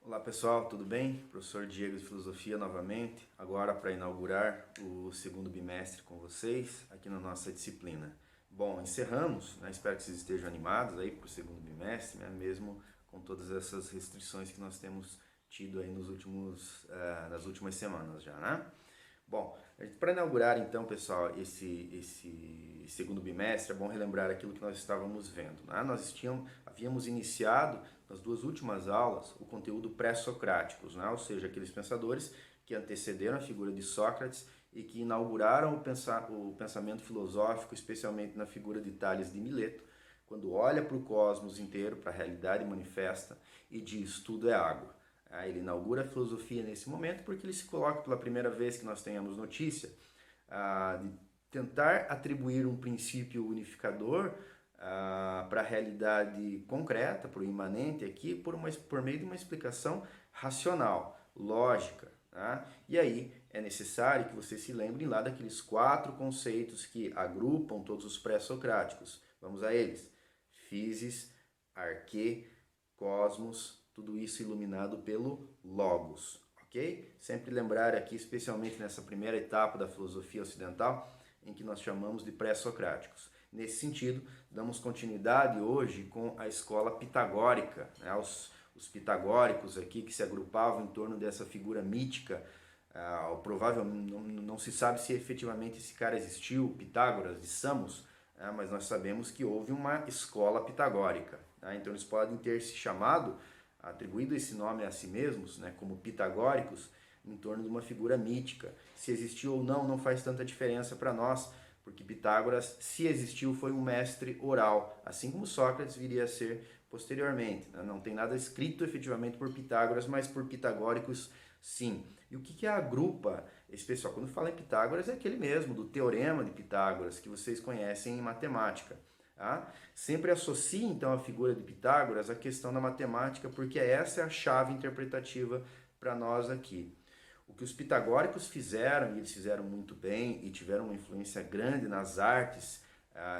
Olá pessoal, tudo bem? Professor Diego de Filosofia novamente, agora para inaugurar o segundo bimestre com vocês aqui na nossa disciplina. Bom, encerramos, né? Espero que vocês estejam animados aí para o segundo bimestre, né? Mesmo com todas essas restrições que nós temos tido aí nas últimas semanas já, né? Bom, para inaugurar então, pessoal, esse segundo bimestre, é bom relembrar aquilo que nós estávamos vendo, né? Havíamos iniciado nas duas últimas aulas o conteúdo pré-socráticos, né? Ou seja, aqueles pensadores que antecederam a figura de Sócrates e que inauguraram o pensamento filosófico, especialmente na figura de Tales de Mileto, quando olha para o cosmos inteiro, para a realidade manifesta e diz: tudo é água. Ele inaugura a filosofia nesse momento porque ele se coloca pela primeira vez que nós tenhamos notícia de tentar atribuir um princípio unificador para a realidade concreta, para o imanente aqui, por meio de uma explicação racional, lógica. Tá? E aí é necessário que você se lembre lá daqueles 4 conceitos que agrupam todos os pré-socráticos. Vamos a eles: physis, arquê, cosmos, tudo isso iluminado pelo Logos, ok? Sempre lembrar aqui, especialmente nessa primeira etapa da filosofia ocidental, em que nós chamamos de pré-socráticos. Nesse sentido, damos continuidade hoje com a escola pitagórica, né? Os pitagóricos aqui que se agrupavam em torno dessa figura mítica, provavelmente não se sabe se efetivamente esse cara existiu, Pitágoras de Samos, mas nós sabemos que houve uma escola pitagórica. Então eles podem ter se atribuído esse nome a si mesmos, né, como pitagóricos, em torno de uma figura mítica. Se existiu ou não faz tanta diferença para nós, porque Pitágoras, se existiu, foi um mestre oral, assim como Sócrates viria a ser posteriormente. Não tem nada escrito efetivamente por Pitágoras, mas por pitagóricos sim. E o que agrupa esse pessoal? Quando fala em Pitágoras, é aquele mesmo, do teorema de Pitágoras, que vocês conhecem em matemática. Tá? Sempre associe então a figura de Pitágoras à questão da matemática, porque essa é a chave interpretativa para nós aqui. O que os pitagóricos fizeram, e eles fizeram muito bem e tiveram uma influência grande nas artes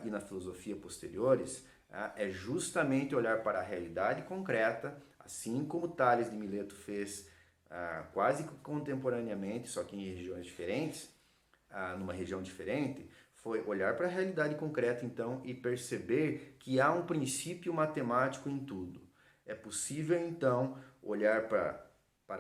e na filosofia posteriores, é justamente olhar para a realidade concreta, assim como Tales de Mileto fez quase contemporaneamente, só que em regiões diferentes, numa região diferente, foi olhar para a realidade concreta, então, e perceber que há um princípio matemático em tudo. É possível, então, olhar para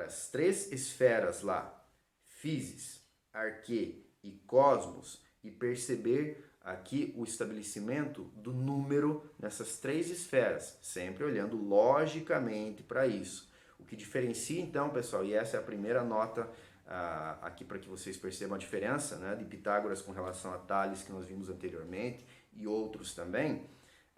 as 3 esferas lá, physis, arquê e cosmos, e perceber aqui o estabelecimento do número nessas 3 esferas, sempre olhando logicamente para isso. O que diferencia, então, pessoal, e essa é a primeira nota aqui para que vocês percebam a diferença, né, de Pitágoras com relação a Tales, que nós vimos anteriormente, e outros também,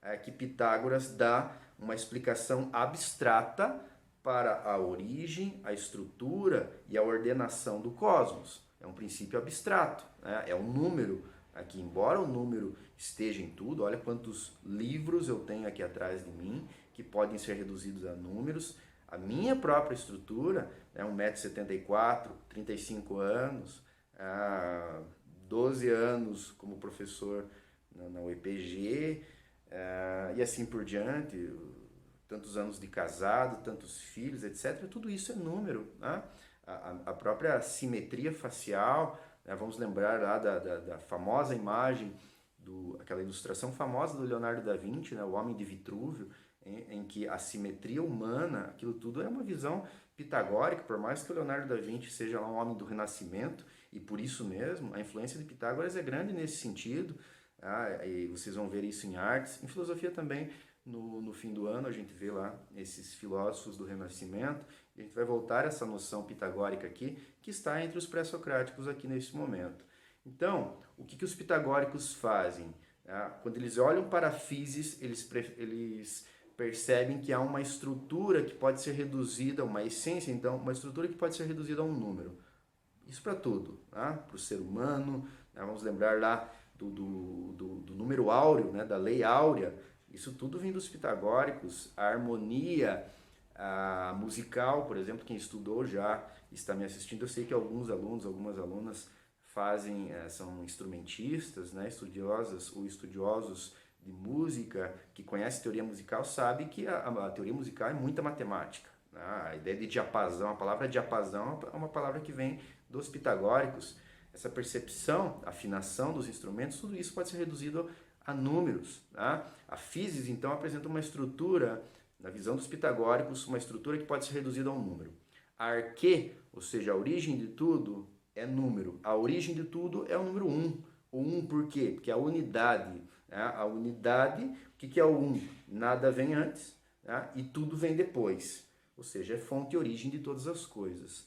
é que Pitágoras dá uma explicação abstrata para a origem, a estrutura e a ordenação do cosmos. É um princípio abstrato, né? É um número aqui, embora o número esteja em tudo, olha quantos livros eu tenho aqui atrás de mim, que podem ser reduzidos a números. A minha própria estrutura é 1,74 m, 35 anos, 12 anos como professor na UEPG, e assim por diante, tantos anos de casado, tantos filhos, etc. Tudo isso é número. Né? A própria simetria facial, né? Vamos lembrar lá da famosa imagem, aquela ilustração famosa do Leonardo da Vinci, né? O Homem de Vitrúvio, em que a simetria humana, aquilo tudo é uma visão pitagórica, por mais que o Leonardo da Vinci seja lá um homem do Renascimento, e por isso mesmo a influência de Pitágoras é grande nesse sentido, e vocês vão ver isso em artes, em filosofia também. No fim do ano a gente vê lá esses filósofos do Renascimento, e a gente vai voltar a essa noção pitagórica aqui, que está entre os pré-socráticos aqui nesse momento. Então, o que os pitagóricos fazem? Quando eles olham para a physis, eles percebem que há uma estrutura que pode ser reduzida, uma essência, então, uma estrutura que pode ser reduzida a um número. Isso para tudo, tá? Para o ser humano, né? Vamos lembrar lá do número áureo, né? Da lei áurea. Isso tudo vem dos pitagóricos. A harmonia musical, por exemplo, quem estudou já está me assistindo, eu sei que alguns alunos, algumas alunas são instrumentistas, né, estudiosos de música, que conhecem teoria musical, sabe que a teoria musical é muita matemática. Né? A ideia de diapasão, a palavra diapasão é uma palavra que vem dos pitagóricos. Essa percepção, afinação dos instrumentos, tudo isso pode ser reduzido a números. Né? A física, então, apresenta uma estrutura, na visão dos pitagóricos, uma estrutura que pode ser reduzida a um número. A arquê, ou seja, a origem de tudo, é número. A origem de tudo é o número 1. O 1 por quê? Porque a unidade. Né? A unidade, o que é o 1? Nada vem antes, né? E tudo vem depois. Ou seja, é fonte e origem de todas as coisas.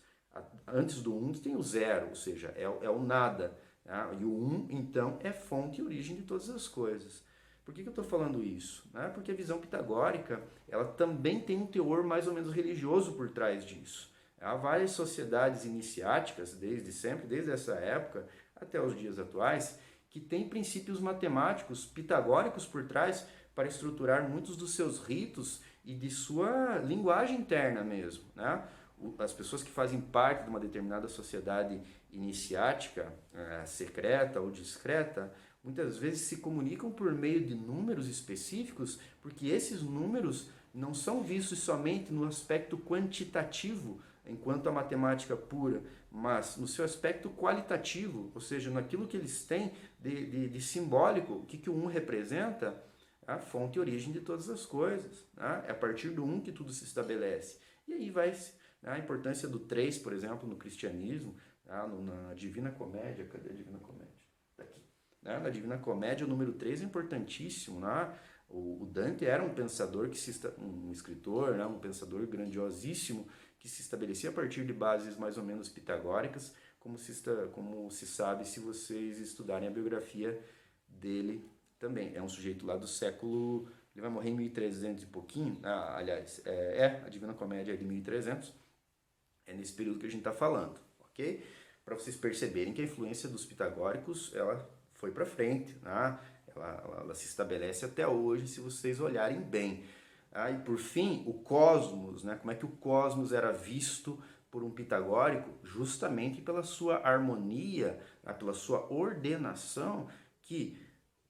Antes do 1 tem o 0, ou seja, é o nada. Né? E o 1, então, é fonte e origem de todas as coisas. Por que eu estou falando isso? Né? Porque a visão pitagórica ela também tem um teor mais ou menos religioso por trás disso. Há várias sociedades iniciáticas, desde sempre, desde essa época até os dias atuais, que têm princípios matemáticos pitagóricos por trás para estruturar muitos dos seus ritos e de sua linguagem interna mesmo. Né? As pessoas que fazem parte de uma determinada sociedade iniciática, secreta ou discreta, muitas vezes se comunicam por meio de números específicos, porque esses números não são vistos somente no aspecto quantitativo, enquanto a matemática pura, mas no seu aspecto qualitativo, ou seja, naquilo que eles têm de simbólico, o que o 1 representa, a fonte e origem de todas as coisas. Né? É a partir do 1 que tudo se estabelece. E aí vai a importância do 3, por exemplo, no cristianismo, na Divina Comédia. Cadê a Divina Comédia? Está aqui. Na Divina Comédia, o número 3 é importantíssimo. Né? O Dante era um pensador, um escritor, né? Um pensador grandiosíssimo, que se estabelecia a partir de bases mais ou menos pitagóricas, como se sabe se vocês estudarem a biografia dele também. É um sujeito lá do século... Ele vai morrer em 1300 e pouquinho. Aliás, a Divina Comédia é de 1300. É nesse período que a gente está falando, ok? Para vocês perceberem que a influência dos pitagóricos ela foi para frente, né? Ela se estabelece até hoje, se vocês olharem bem. E por fim, o cosmos, né? Como é que o cosmos era visto por um pitagórico? Justamente pela sua harmonia, pela sua ordenação,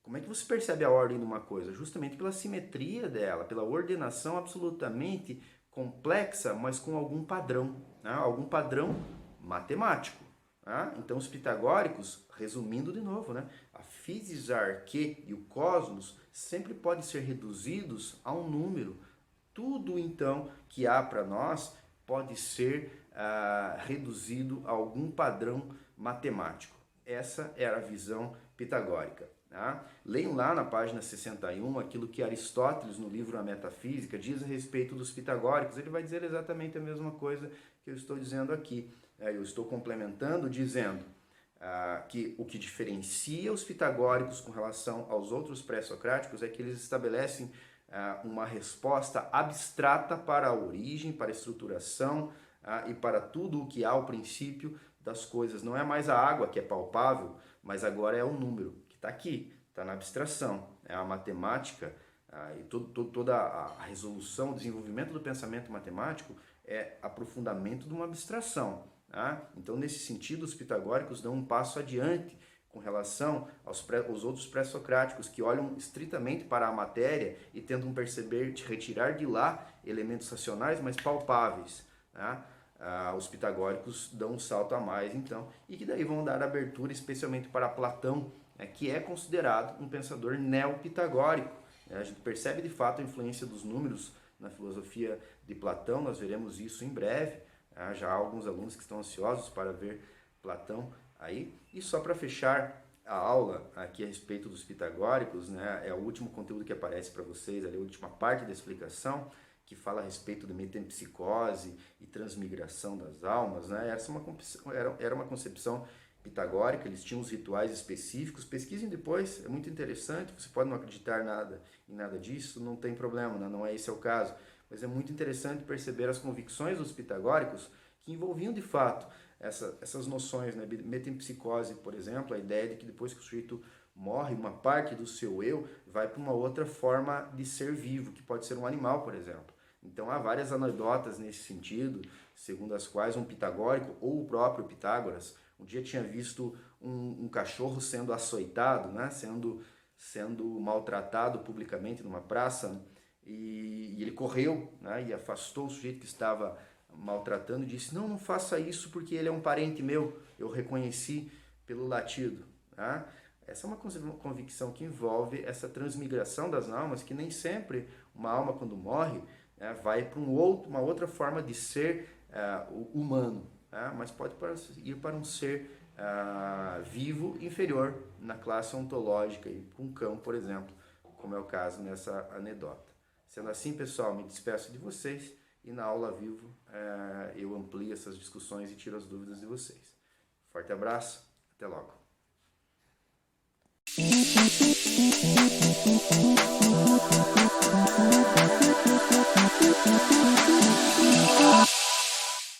como é que você percebe a ordem de uma coisa? Justamente pela simetria dela, pela ordenação absolutamente complexa, mas com algum padrão, né? Algum padrão matemático. Né? Então os pitagóricos, resumindo de novo, né? A física, a arquê e o cosmos sempre podem ser reduzidos a um número. Tudo então que há para nós pode ser reduzido a algum padrão matemático. Essa era a visão pitagórica. Tá? Leiam lá na página 61 aquilo que Aristóteles, no livro A Metafísica, diz a respeito dos pitagóricos. Ele vai dizer exatamente a mesma coisa que eu estou dizendo aqui. Eu estou complementando dizendo que o que diferencia os pitagóricos com relação aos outros pré-socráticos é que eles estabelecem uma resposta abstrata para a origem, para a estruturação e para tudo o que há ao princípio das coisas. Não é mais a água que é palpável, mas agora é o número. Está aqui, está na abstração. A matemática e toda a resolução, o desenvolvimento do pensamento matemático é aprofundamento de uma abstração. Tá? Então, nesse sentido, os pitagóricos dão um passo adiante com relação aos outros pré-socráticos, que olham estritamente para a matéria e tentam retirar de lá elementos racionais, mas palpáveis. Tá? Os pitagóricos dão um salto a mais, então, e que daí vão dar abertura especialmente para Platão, que é considerado um pensador neopitagórico. A gente percebe de fato a influência dos números na filosofia de Platão, nós veremos isso em breve. Já há alguns alunos que estão ansiosos para ver Platão aí. E só para fechar a aula aqui a respeito dos pitagóricos, né, é o último conteúdo que aparece para vocês, ali, a última parte da explicação, que fala a respeito da metempsicose e transmigração das almas. Né? Era uma concepção pitagórica, eles tinham os rituais específicos. Pesquisem depois, é muito interessante. Você pode não acreditar em nada disso, não tem problema, né? Não é esse o caso. Mas é muito interessante perceber as convicções dos pitagóricos que envolviam de fato essas noções, né? Metempsicose, por exemplo, a ideia de que depois que o sujeito morre, uma parte do seu eu vai para uma outra forma de ser vivo, que pode ser um animal, por exemplo. Então há várias anedotas nesse sentido, segundo as quais um pitagórico ou o próprio Pitágoras um dia tinha visto um cachorro sendo açoitado, né? sendo maltratado publicamente numa praça, e ele correu, né? E afastou o sujeito que estava maltratando e disse: não faça isso porque ele é um parente meu, eu reconheci pelo latido. Tá? Essa é uma convicção que envolve essa transmigração das almas, que nem sempre uma alma, quando morre, né, vai para uma outra forma de ser humano, né, mas pode ir para um ser vivo inferior na classe ontológica, um cão, por exemplo, como é o caso nessa anedota. Sendo assim, pessoal, me despeço de vocês e na aula vivo eu amplio essas discussões e tiro as dúvidas de vocês. Forte abraço, até logo.